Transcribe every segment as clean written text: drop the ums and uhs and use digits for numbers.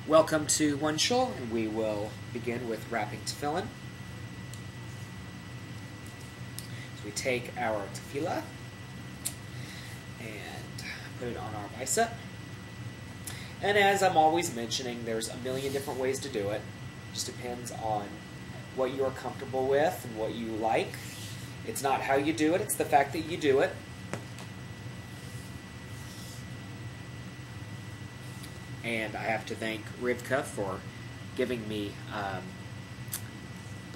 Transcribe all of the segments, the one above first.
Welcome to One Shul, and we will begin with wrapping tefillin. So we take our tefillah and put it on our bicep. And as I'm always mentioning, there's a million different ways to do it. It just depends on what you are comfortable with and what you like. It's not how you do it, it's the fact that you do it. And I have to thank Rivka for giving me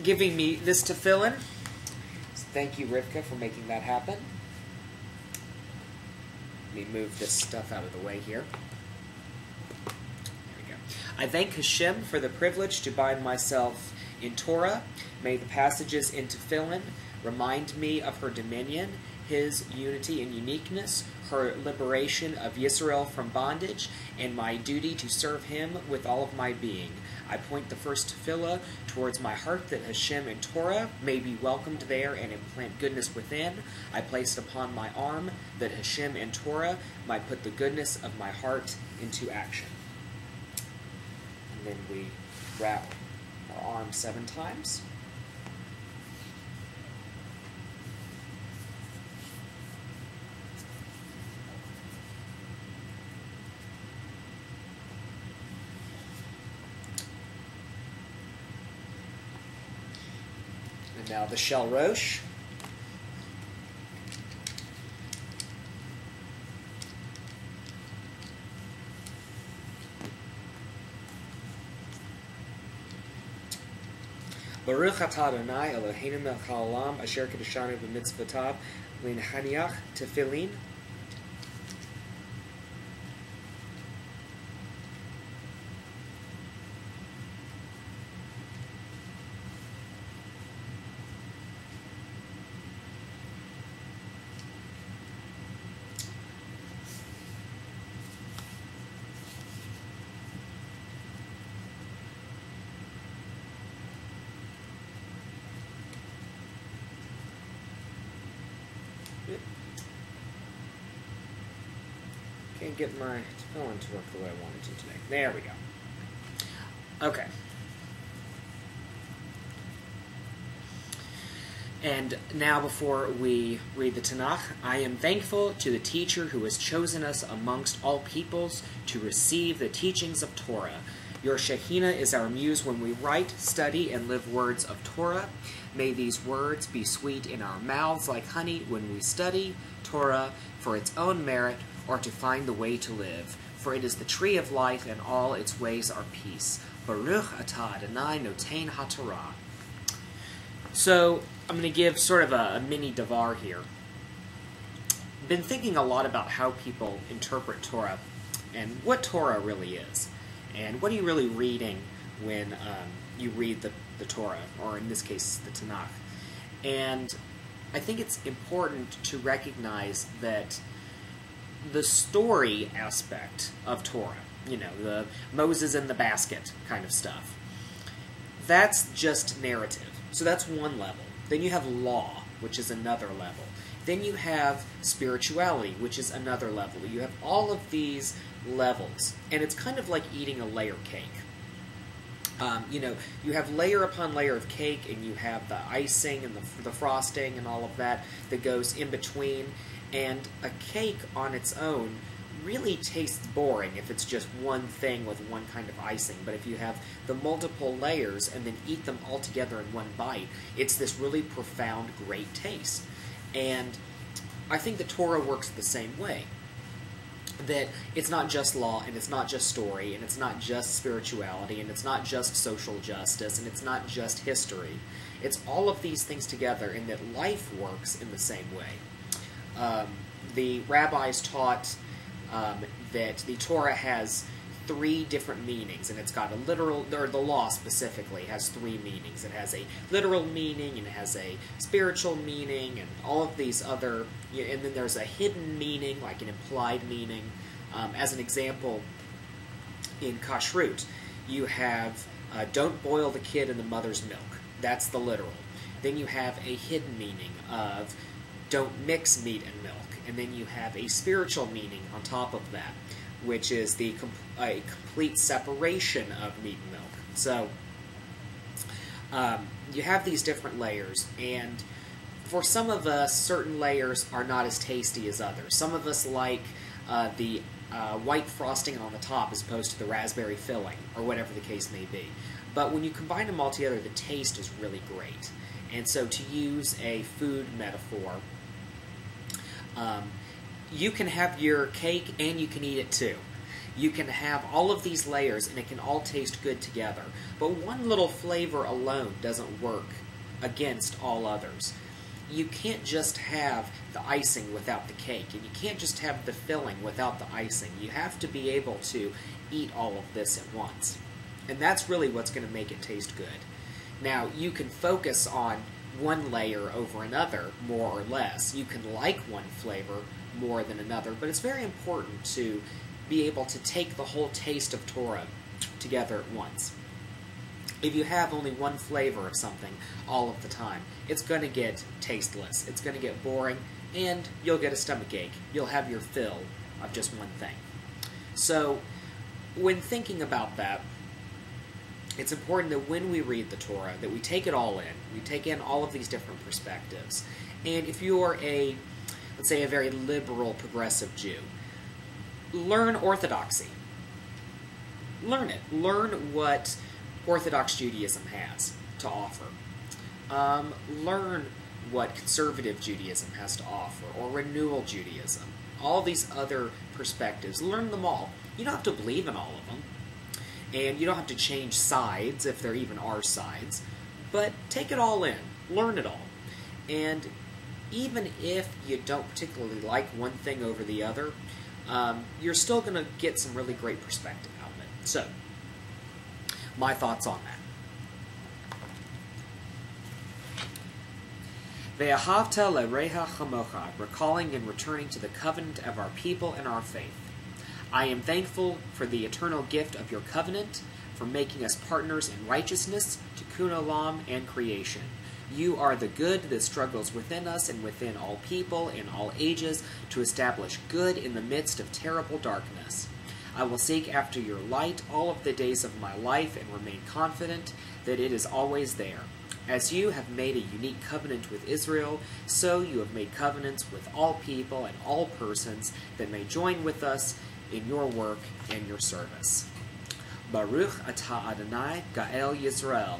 this tefillin. So thank you, Rivka, for making that happen. Let me move this stuff out of the way here. There we go. I thank Hashem for the privilege to bind myself in Torah. May the passages in tefillin remind me of her dominion, His unity and uniqueness, her liberation of Yisrael from bondage, and my duty to serve Him with all of my being. I point the first tefillah towards my heart that Hashem and Torah may be welcomed there and implant goodness within. I place it upon my arm that Hashem and Torah might put the goodness of my heart into action. And then we wrap our arm 7 times. And now the Shel Rosh. Baruch atah Adonai Eloheinu melech haolam asher kiddushanu b'mitzvotav linhaniach tefillin. Can't get my tefillin to work the way I wanted to today. There we go. Okay. And now before we read the Tanakh, I am thankful to the teacher who has chosen us amongst all peoples to receive the teachings of Torah. Your Shekhinah is our muse when we write, study, and live words of Torah. May these words be sweet in our mouths like honey when we study Torah for its own merit, or to find the way to live. For it is the tree of life, and all its ways are peace. Baruch atah Adonai noten haTorah. So, I'm going to give sort of a mini davar here. I've been thinking a lot about how people interpret Torah, and what Torah really is. And what are you really reading when you read the Torah, or in this case, the Tanakh. And I think it's important to recognize that the story aspect of Torah, you know, the Moses in the basket kind of stuff, that's just narrative. So that's one level. Then you have law, which is another level. Then you have spirituality, which is another level. You have all of these levels, and it's kind of like eating a layer cake. You know, you have layer upon layer of cake, and you have the icing and the frosting and all of that goes in between. And a cake on its own really tastes boring if it's just one thing with one kind of icing. But if you have the multiple layers and then eat them all together in one bite, it's this really profound, great taste. And I think the Torah works the same way. That it's not just law, and it's not just story, and it's not just spirituality, and it's not just social justice, and it's not just history. It's all of these things together, and that life works in the same way. The rabbis taught that the Torah has 3 different meanings, and it's got a literal, or the law specifically has 3 meanings. It has a literal meaning, and it has a spiritual meaning, and all of these other, and then there's a hidden meaning, like an implied meaning. As an example, in Kashrut, you have don't boil the kid in the mother's milk. That's the literal. Then you have a hidden meaning of don't mix meat and milk. And then you have a spiritual meaning on top of that which is a complete separation of meat and milk. So you have these different layers, and for some of us, certain layers are not as tasty as others. Some of us like the white frosting on the top as opposed to the raspberry filling, or whatever the case may be. But when you combine them all together, the taste is really great. And so, to use a food metaphor, you can have your cake and you can eat it too. You can have all of these layers and it can all taste good together. But one little flavor alone doesn't work against all others. You can't just have the icing without the cake, and you can't just have the filling without the icing. You have to be able to eat all of this at once. And that's really what's going to make it taste good. Now, you can focus on one layer over another, more or less. You can like one flavor more than another, but it's very important to be able to take the whole taste of Torah together at once. If you have only one flavor of something all of the time, it's going to get tasteless, it's going to get boring, and you'll get a stomachache. You'll have your fill of just one thing. So, when thinking about that, it's important that when we read the Torah, that we take it all in. We take in all of these different perspectives. And if you're let's say, a very liberal, progressive Jew, learn Orthodoxy. Learn it. Learn what Orthodox Judaism has to offer. Learn what conservative Judaism has to offer, or renewal Judaism. All these other perspectives. Learn them all. You don't have to believe in all of them. And you don't have to change sides, if there even are sides. But take it all in. Learn it all. And even if you don't particularly like one thing over the other, you're still going to get some really great perspective out of it. So, my thoughts on that. Ve'ahavta le'reha chamocha, recalling and returning to the covenant of our people and our faith. I am thankful for the eternal gift of your covenant, for making us partners in righteousness, tikkun olam, and creation. You are the good that struggles within us and within all people in all ages to establish good in the midst of terrible darkness. I will seek after your light all of the days of my life and remain confident that it is always there. As you have made a unique covenant with Israel, so you have made covenants with all people and all persons that may join with us in your work and your service. Baruch atah Adonai Gael Yisrael.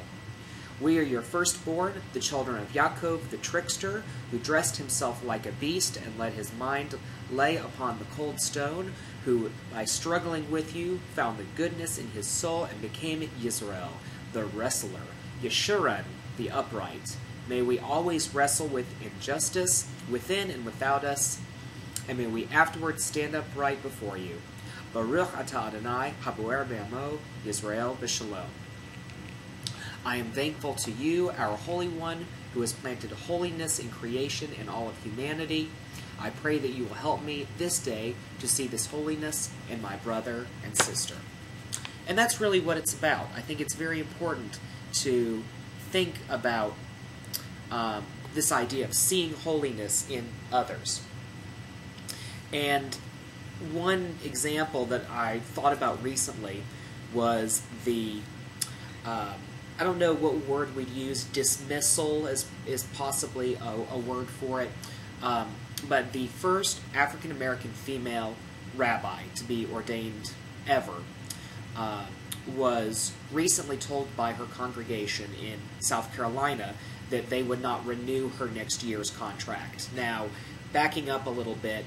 We are your firstborn, the children of Yaakov, the trickster, who dressed himself like a beast and let his mind lay upon the cold stone, who, by struggling with you, found the goodness in his soul and became Yisrael, the wrestler, Yeshurun, the upright. May we always wrestle with injustice, within and without us, and may we afterwards stand upright before you. Baruch atah Adonai, haboer be'amo, Yisrael b'shalom. I am thankful to you, our Holy One, who has planted holiness in creation and all of humanity. I pray that you will help me this day to see this holiness in my brother and sister. And that's really what it's about. I think it's very important to think about this idea of seeing holiness in others. And one example that I thought about recently was the, I don't know what word we'd use, dismissal is possibly a word for it, but the first African-American female rabbi to be ordained ever was recently told by her congregation in South Carolina that they would not renew her next year's contract. Now, backing up a little bit,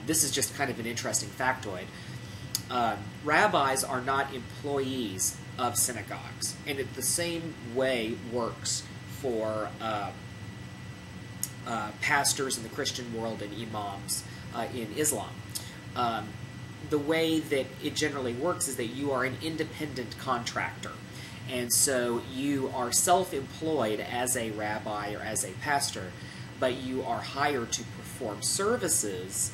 this is just kind of an interesting factoid. Rabbis are not employees of synagogues, and it the same way works for pastors in the Christian world and imams in Islam. The way that it generally works is that you are an independent contractor, and so you are self-employed as a rabbi or as a pastor, but you are hired to perform services